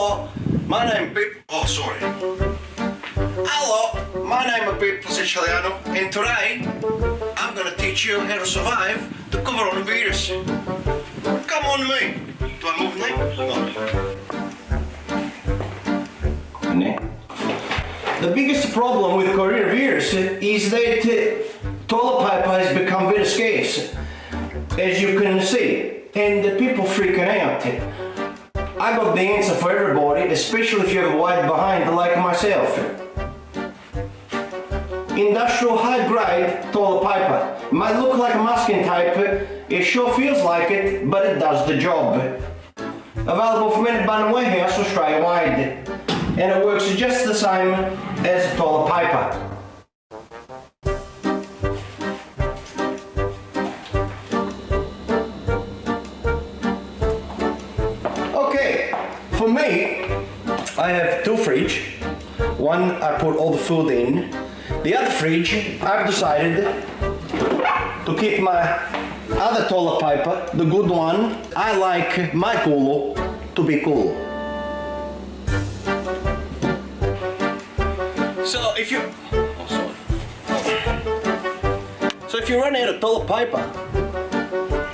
Hello, my name is Pippo. Oh, sorry. Hello, my name is Pippo VS Coronavirus, and today I'm gonna teach you how to survive the coronavirus. Come on me. Do I move now? The biggest problem with coronavirus is that toilet paper has become very scarce, as you can see, and the people freaking out. I got the answer for everybody, especially if you have a wide behind like myself. Industrial high-grade toilet paper. Might look like masking tape, it sure feels like it, but it does the job. Available from any bun warehouse Australia-wide, and it works just the same as toilet paper. For me, I have two fridges. One I put all the food in. The other fridge, I've decided to keep my other toilet paper, the good one. I like my culo to be cool. So if you... So if you run out of toilet paper,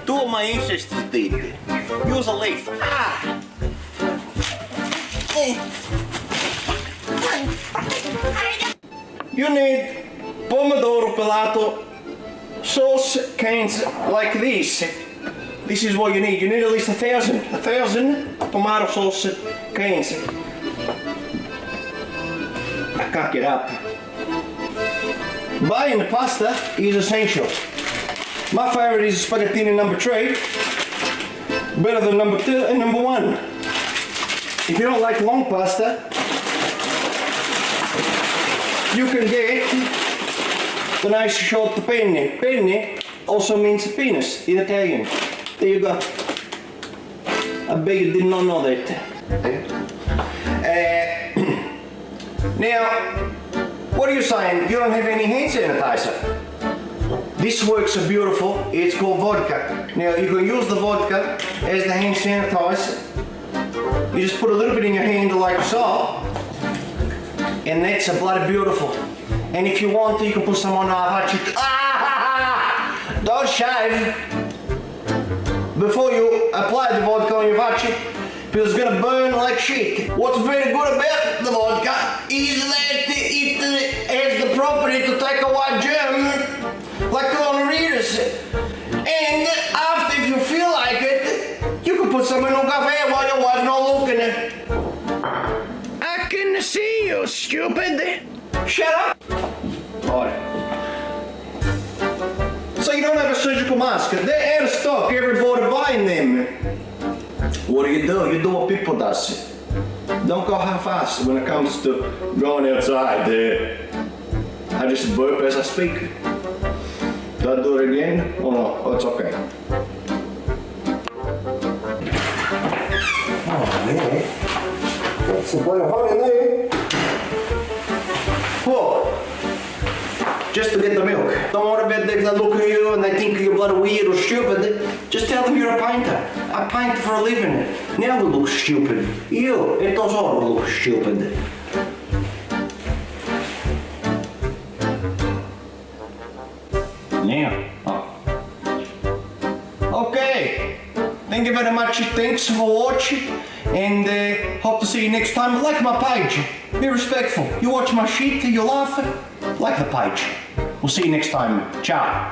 two of my ancestors did. Use a leaf. Ah! You need pomodoro pelato sauce cans like this. This is what you need. You need at least 1,000 tomato sauce cans. I can't get up. Buying the pasta is essential. My favorite is spaghettini number 3. Better than number 2 and number 1. If you don't like long pasta, you can get the nice short penne. Penne also means penis in Italian. There you go. I bet you did not know that. Now, what are you saying? You don't have any hand sanitizer? This works beautiful. It's called vodka. Now, you can use the vodka as the hand sanitizer. You just put a little bit in your hand like so, and that's a bloody beautiful. And if you want to, you can put some on don't shave before you apply the vodka on your vachi, because it's gonna burn like shit. What's very good about the vodka is that it has the property to take away germ like coronavirus. And after, if you feel like it, you can put some in a cafe while your wife's not looking. I can see you, stupid. Shut up. Alright. So you don't have a surgical mask. They're out of stock. Everybody buying them. What do? You do what people does. Don't go half-assed when it comes to going outside. I just burp as I speak. Do I do it again? Oh no, oh, it's okay. Oh yeah. It's a bloody hot in there. Whoa. Just to get the milk. Don't worry about they look at you and they think you're bloody weird or stupid. Just tell them you're a painter. I paint for a living. Now they look stupid. You, it does all look stupid. Now. Oh. Okay. Thank you very much. Thanks for watching, and hope to see you next time. Like my page. Be respectful. You watch my shit, you laugh. Like the page. We'll see you next time. Ciao.